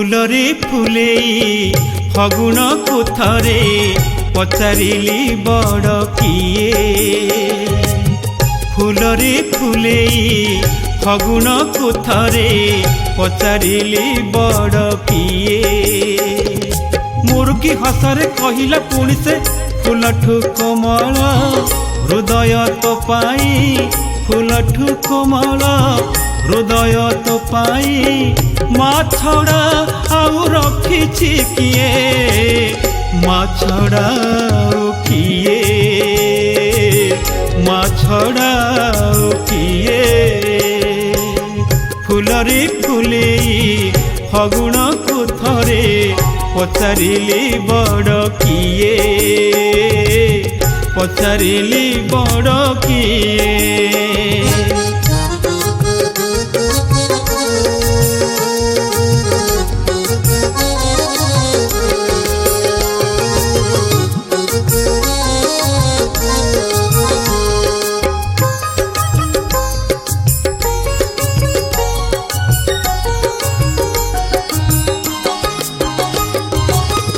फूलरे फुलेई फगुण को थरे पचारिली बड़ किए। फूलरे फुलेई फगुण को थरे पचारिली बड़ किए। मुर्गी हसरे कहिला पुणी से फूलठू कोमल हृदय तो पाई। फूलठू कोमल हृदय तो पाई। माँ छड़ा आउ रखिछि किए। माँ छड़ा किए। माँ छड़ा किए। फूलरे फुलेई फगुण को थरे पचारिली बड़ किए। पचारिली बड़ किए।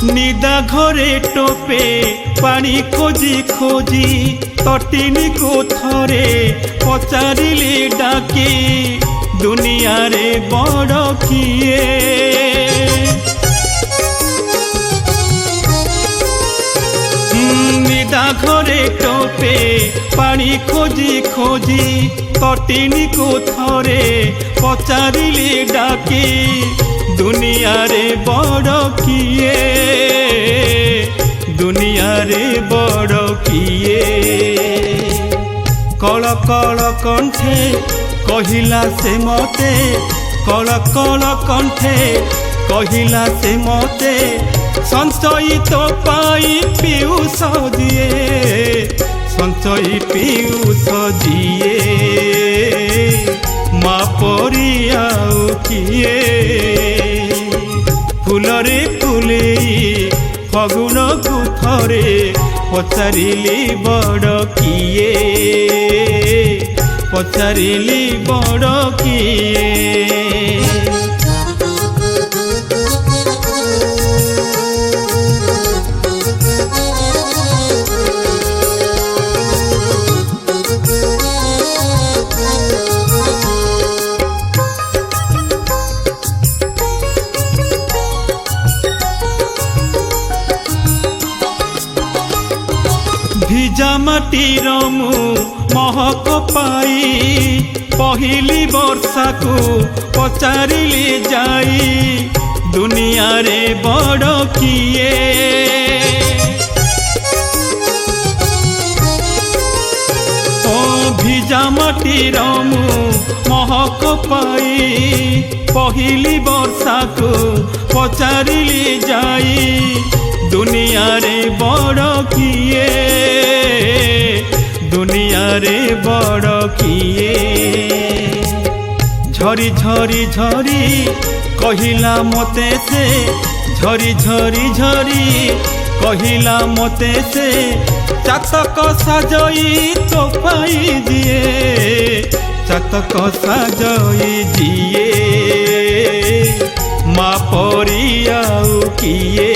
निदा घरे टोपे पानी खोजी खोजी तटिनी को थरे पचारिले डाके दुनिया रे बड़ किए। निदा घरे टोपे पानी खोजी खोजी तटिनी को थरे पचारिले डाके दुनिया रे बड़ किए। दुनिया रे बड़ किए। कल कल कंठे कहिला से मते। कल कल कंठे कहिला से मते संचयी तो पाई पीयूष दिए। संचयी पीयूष दिए। माँ परी आउ किए। फूलरे फुलेई फगुण को थरे पचारिली बड़ किए। पचारिली बड़ किए। भिजा माटीर मु महक पाई पहिली वर्षा को पचारिली जाई दुनिया रे बड़ किए। भिजा माटीर मु महक पाई पहिली वर्षा को पचारिली जाई दुनिया रे बड़ किए। दुनिया रे बड़ किए। झरी झरी झरी कहिला मते से। झरी झरी झरी कहिला मते से चातक साजई तो पाई दिए। चातक साजई दिए। माँ परी आउ किए।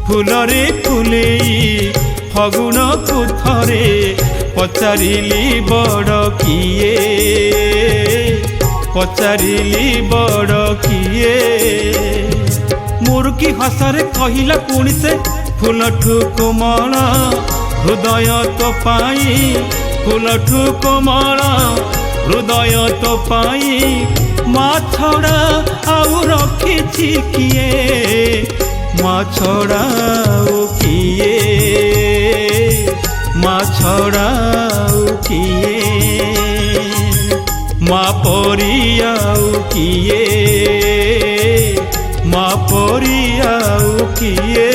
फूलरे फुलेई फगुण को थरे पचारिली बड़ किए। पचारिली बड़ किए। मुर्गी हसरे कहिला पुणी से फूलठू कोमल हृदय तो पाई। फूलठू कोमल हृदय तो पाई। माँ छड़ा आउ रखिछि किए। माँ छड़ा किए। माँ छड़ा किए। माँ परी आउ किए। माँ परी आउ किए।